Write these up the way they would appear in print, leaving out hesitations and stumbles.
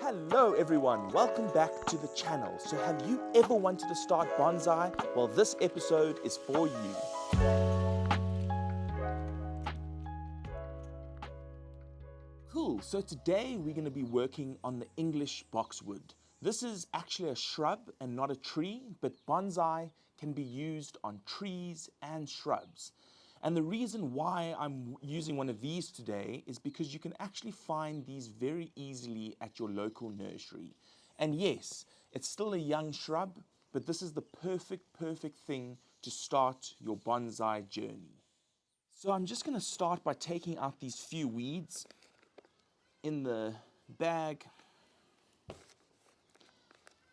Hello everyone, welcome back to the channel. So have you ever wanted to start bonsai? Well, this episode is for you. Cool, so today we're going to be working on the English boxwood. This is actually a shrub and not a tree, but bonsai can be used on trees and shrubs. And the reason why I'm using one of these today is because you can actually find these very easily at your local nursery. And yes, it's still a young shrub, but this is the perfect thing to start your bonsai journey. So I'm just going to start by taking out these few weeds in the bag.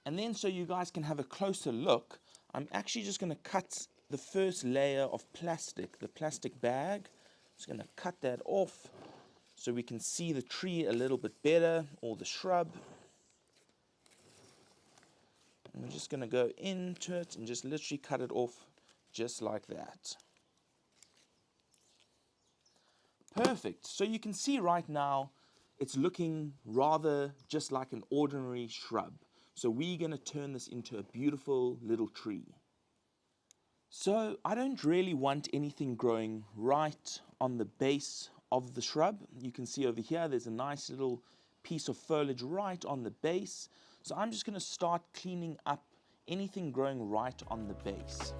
And then so you guys can have a closer look, I'm actually just going to cut the first layer of plastic, the plastic bag. Just going to cut that off so we can see the tree a little bit better, or the shrub. And we're just going to go into it and just literally cut it off just like that. Perfect. So you can see right now it's looking rather just like an ordinary shrub. So we're going to turn this into a beautiful little tree. So I don't really want anything growing right on the base of the shrub. You can see over here there's a nice little piece of foliage right on the base. So I'm just going to start cleaning up anything growing right on the base.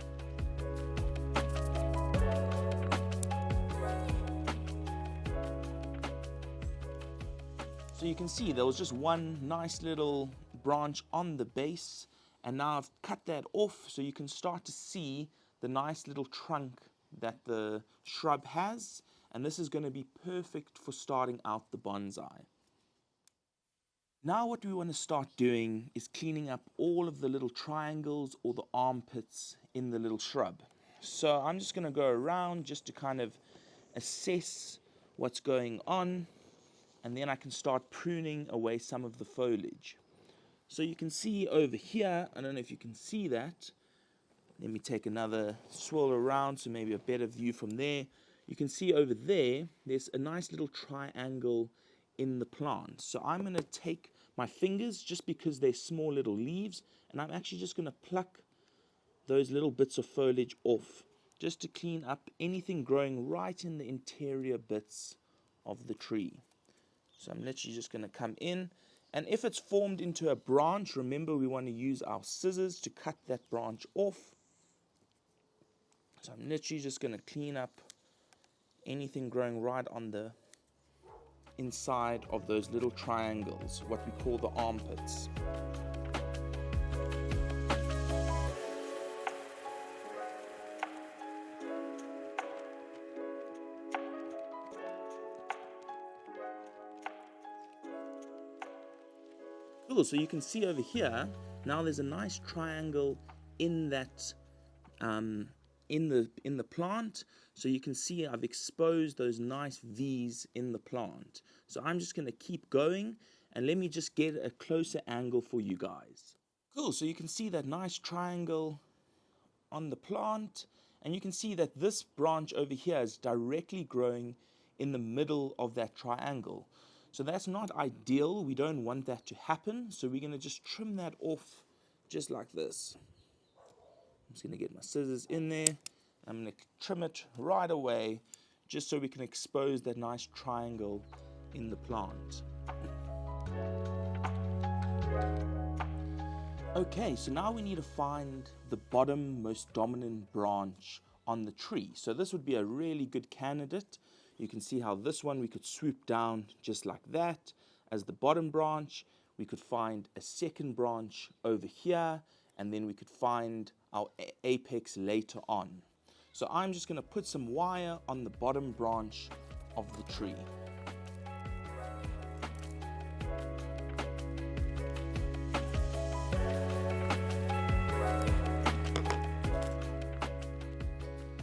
So you can see there was just one nice little branch on the base, and now I've cut that off so you can start to see the nice little trunk that the shrub has, and this is going to be perfect for starting out the bonsai. Now what we want to start doing is cleaning up all of the little triangles or the armpits in the little shrub. So I'm just going to go around just to kind of assess what's going on, and then I can start pruning away some of the foliage. So you can see over here, I don't know if you can see that. Let me take another swirl around so maybe a better view from there. You can see over there, there's a nice little triangle in the plant. So I'm going to take my fingers, just because they're small little leaves, and I'm actually just going to pluck those little bits of foliage off, just to clean up anything growing right in the interior bits of the tree. So I'm literally just going to come in. And if it's formed into a branch, remember we want to use our scissors to cut that branch off. So I'm literally just going to clean up anything growing right on the inside of those little triangles, what we call the armpits. Cool, so you can see over here, now there's a nice triangle in that in the plant. So you can see I've exposed those nice V's in the plant. So I'm just going to keep going, and let me just get a closer angle for you guys. Cool, so you can see that nice triangle on the plant, and you can see that this branch over here is directly growing in the middle of that triangle. So that's not ideal. We don't want that to happen. So we're going to just trim that off just like this. I'm just going to get my scissors in there. I'm going to trim it right away, just so we can expose that nice triangle in the plant. Okay, so now we need to find the bottom most dominant branch on the tree. So this would be a really good candidate. You can see how this one we could swoop down just like that as the bottom branch. We could find a second branch over here, and then we could find our apex later on. So I'm just going to put some wire on the bottom branch of the tree.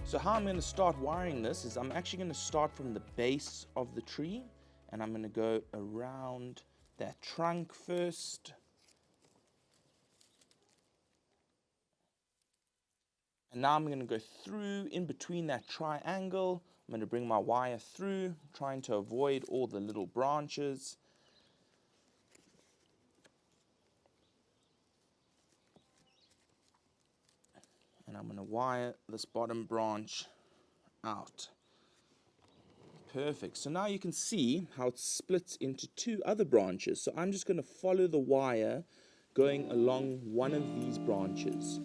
So how I'm going to start wiring this is I'm actually going to start from the base of the tree, and I'm going to go around that trunk first. And now I'm going to go through in between that triangle. I'm going to bring my wire through, trying to avoid all the little branches. And I'm going to wire this bottom branch out. Perfect. So now you can see how it splits into two other branches. So I'm just going to follow the wire going along one of these branches.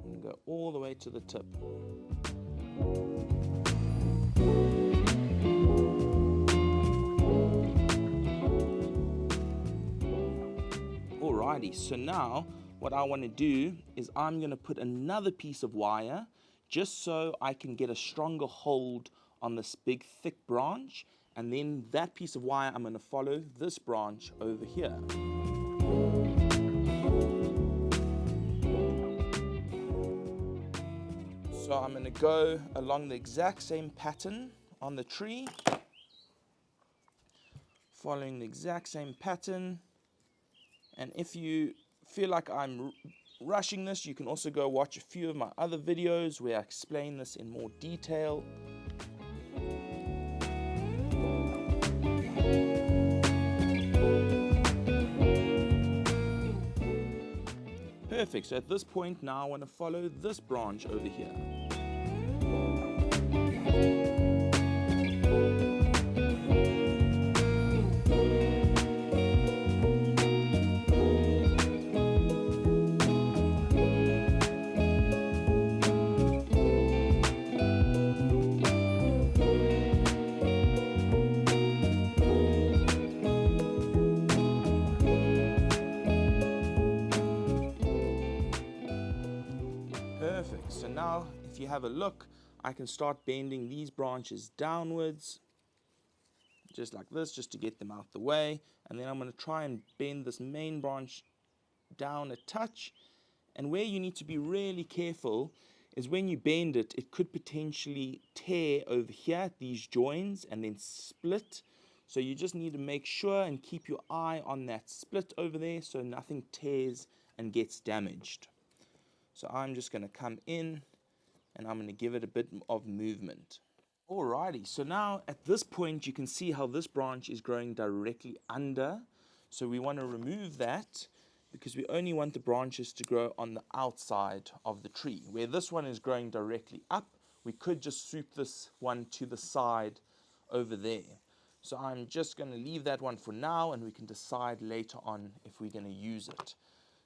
And go all the way to the tip. Alrighty, so now what I want to do is I'm going to put another piece of wire just so I can get a stronger hold on this big thick branch, and then that piece of wire I'm going to follow this branch over here. So I'm going to go along the exact same pattern on the tree, following the exact same pattern. And if you feel like I'm rushing this, you can also go watch a few of my other videos where I explain this in more detail. Perfect. So at this point now I want to follow this branch over here. Perfect. So now if you have a look, I can start bending these branches downwards, just like this, just to get them out the way. And then I'm going to try and bend this main branch down a touch. And where you need to be really careful is when you bend it, it could potentially tear over here at these joins and then split. So you just need to make sure and keep your eye on that split over there so nothing tears and gets damaged. So I'm just going to come in and I'm going to give it a bit of movement. Alrighty, so now at this point you can see how this branch is growing directly under. So we want to remove that because we only want the branches to grow on the outside of the tree. Where this one is growing directly up, we could just swoop this one to the side over there. So I'm just going to leave that one for now, and we can decide later on if we're going to use it.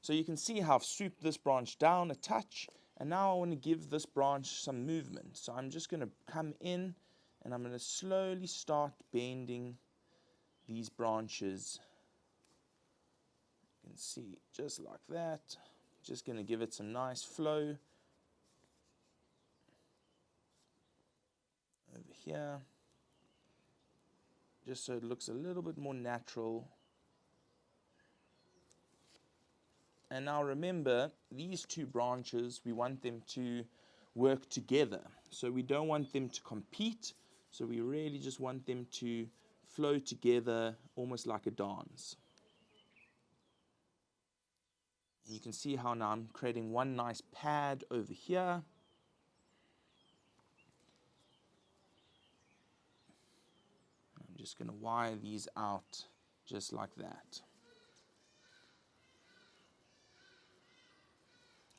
So you can see how I've swooped this branch down a touch, and now I want to give this branch some movement. So I'm just going to come in and I'm going to slowly start bending these branches. You can see just like that. Just going to give it some nice flow over here, just so it looks a little bit more natural. And now remember, these two branches, we want them to work together. So we don't want them to compete. So we really just want them to flow together, almost like a dance. And you can see how now I'm creating one nice pad over here. I'm just going to wire these out just like that.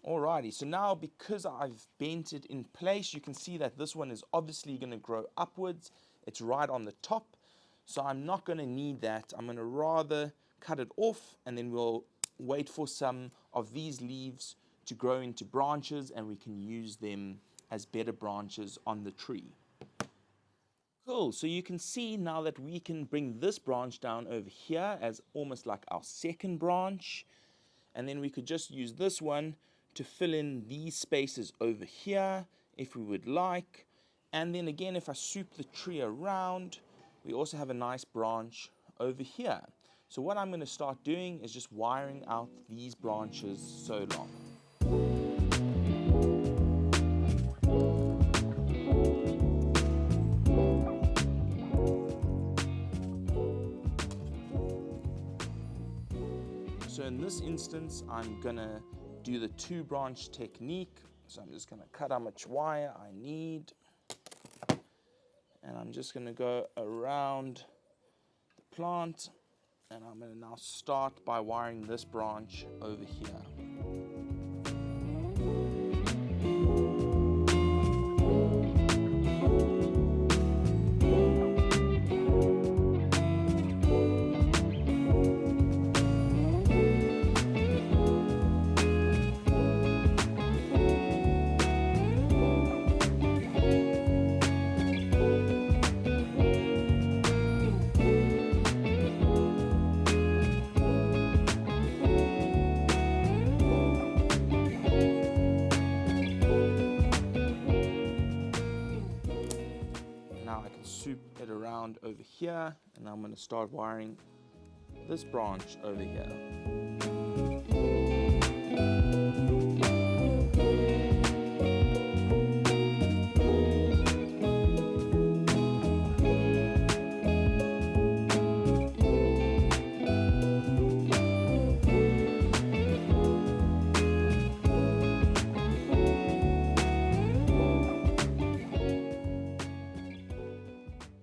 Alrighty, so now because I've bent it in place, you can see that this one is obviously going to grow upwards. It's right on the top, so I'm not going to need that. I'm going to rather cut it off, and then we'll wait for some of these leaves to grow into branches, and we can use them as better branches on the tree. Cool, so you can see now that we can bring this branch down over here as almost like our second branch, and then we could just use this one to fill in these spaces over here if we would like. And then again, if I swoop the tree around, we also have a nice branch over here. So what I'm going to start doing is just wiring out these branches so long. So in this instance, I'm going to do the two branch technique So I'm just going to cut how much wire I need. And I'm just going to go around the plant. And I'm going to now start by wiring this branch over here. Now I can swoop it around over here, and I'm going to start wiring this branch over here.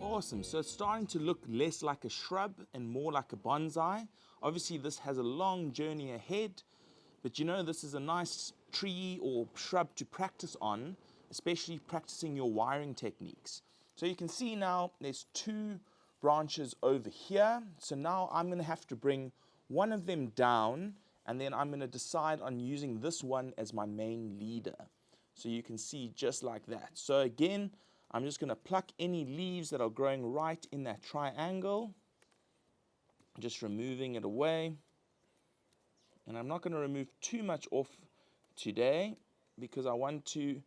Awesome, so it's starting to look less like a shrub and more like a bonsai. Obviously this has a long journey ahead, but you know, this is a nice tree or shrub to practice on, especially practicing your wiring techniques. So you can see now there's 2 branches over here. So now I'm going to have to bring one of them down, and then I'm going to decide on using this one as my main leader. So you can see just like that. So again, I'm just going to pluck any leaves that are growing right in that triangle, just removing it away. And I'm not going to remove too much off today because I want to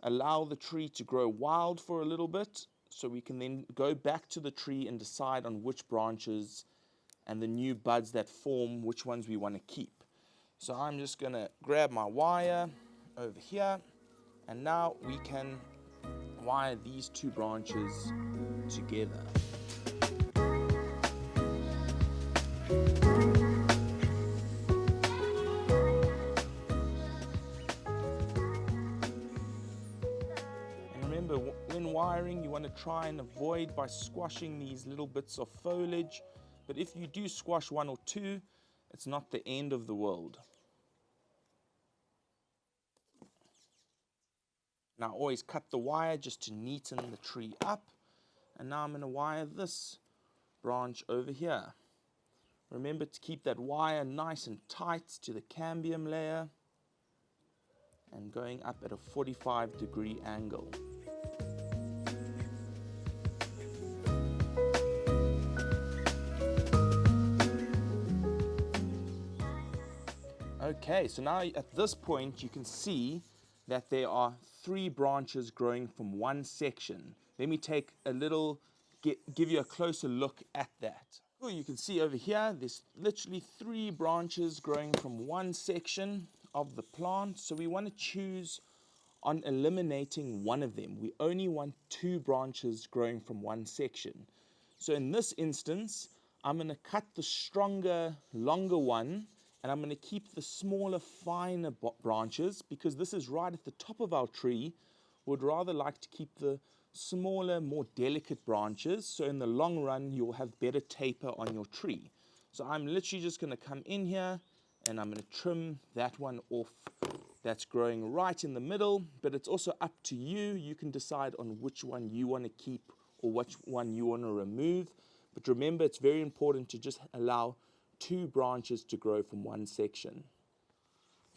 allow the tree to grow wild for a little bit, so we can then go back to the tree and decide on which branches and the new buds that form, which ones we want to keep. So I'm just going to grab my wire over here, and now we can wire these 2 branches together. And remember, when wiring, you want to try and avoid by squashing these little bits of foliage, but if you do squash 1 or 2, it's not the end of the world. Now always cut the wire just to neaten the tree up. And now I'm going to wire this branch over here. Remember to keep that wire nice and tight to the cambium layer and going up at a 45-degree angle. Okay, so now at this point you can see that there are 3 branches growing from one section. Let me take a little, give you a closer look at that. Well, you can see over here, there's literally 3 branches growing from one section of the plant. So we want to choose on eliminating one of them. We only want 2 branches growing from one section. So in this instance, I'm going to cut the stronger, longer one, and I'm going to keep the smaller, finer branches, because this is right at the top of our tree. Would rather like to keep the smaller, more delicate branches, so in the long run you'll have better taper on your tree. So I'm literally just going to come in here and I'm going to trim that one off that's growing right in the middle, but it's also up to you. You can decide on which one you want to keep or which one you want to remove. But remember, it's very important to just allow 2 branches to grow from one section.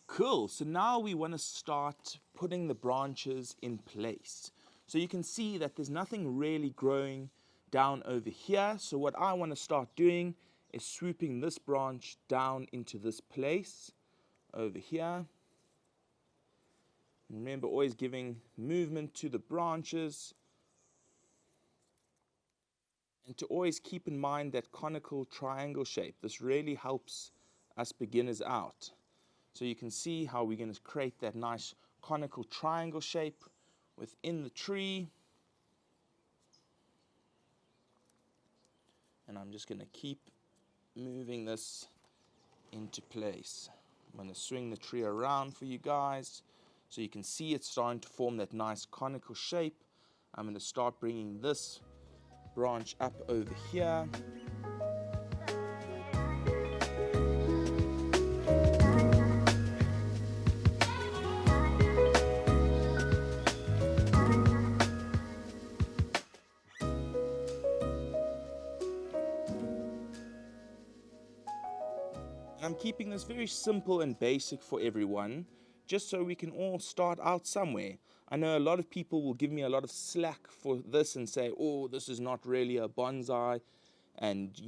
Cool, so now we want to start putting the branches in place. So you can see that there's nothing really growing down over here. So what I want to start doing is swooping this branch down into this place over here. Remember, always giving movement to the branches. And to always keep in mind that conical triangle shape. This really helps us beginners out. So you can see how we're going to create that nice conical triangle shape within the tree. And I'm just going to keep moving this into place. I'm going to swing the tree around for you guys So you can see it's starting to form that nice conical shape. I'm going to start bringing this branch up over here. I'm keeping this very simple and basic for everyone, just so we can all start out somewhere. I know a lot of people will give me a lot of slack for this and say, oh, this is not really a bonsai, and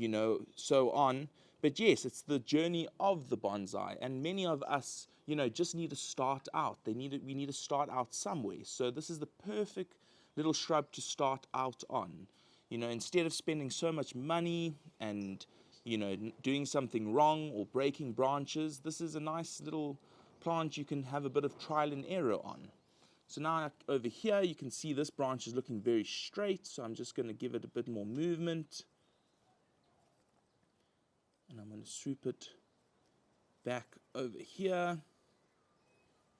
so on. But yes, it's the journey of the bonsai, and many of us, just need to start out. We need to start out somewhere. So this is the perfect little shrub to start out on. Instead of spending so much money and doing something wrong or breaking branches, this is a nice little plant you can have a bit of trial and error on. So now over here you can see this branch is looking very straight, so I'm just going to give it a bit more movement. And I'm going to swoop it back over here.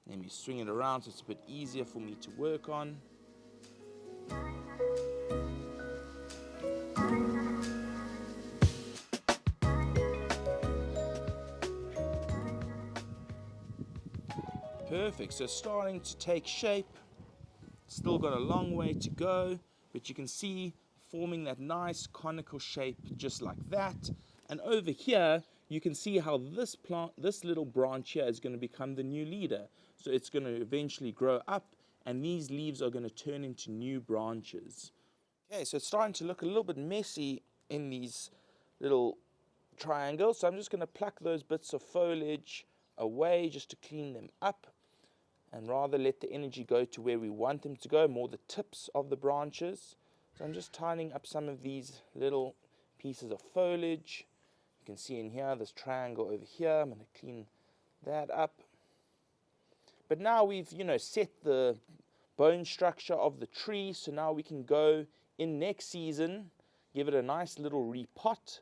Let me swing it around so it's a bit easier for me to work on. Perfect, so starting to take shape. Still got a long way to go, but you can see forming that nice conical shape just like that. And over here, you can see how this little branch here is going to become the new leader. So it's going to eventually grow up, and these leaves are going to turn into new branches. Okay, so it's starting to look a little bit messy in these little triangles. So I'm just going to pluck those bits of foliage away just to clean them up, and rather let the energy go to where we want them to go, more the tips of the branches. So I'm just tidying up some of these little pieces of foliage. You can see in here, this triangle over here. I'm going to clean that up. But now we've, set the bone structure of the tree, so now we can go in next season, give it a nice little repot,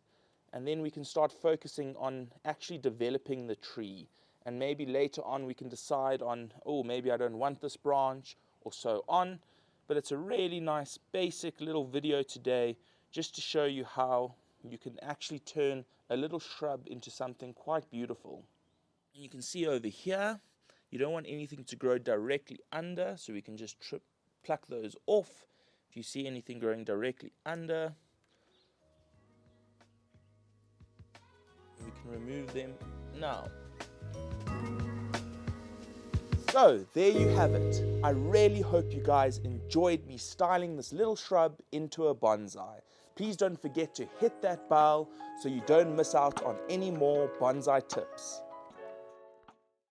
and then we can start focusing on actually developing the tree. And maybe later on we can decide on, oh, maybe I don't want this branch, or so on. But it's a really nice basic little video today, just to show you how you can actually turn a little shrub into something quite beautiful. And you can see over here, you don't want anything to grow directly under, so we can just pluck those off. If you see anything growing directly under, we can remove them now. So there you have it. I really hope you guys enjoyed me styling this little shrub into a bonsai. Please don't forget to hit that bell so you don't miss out on any more bonsai tips.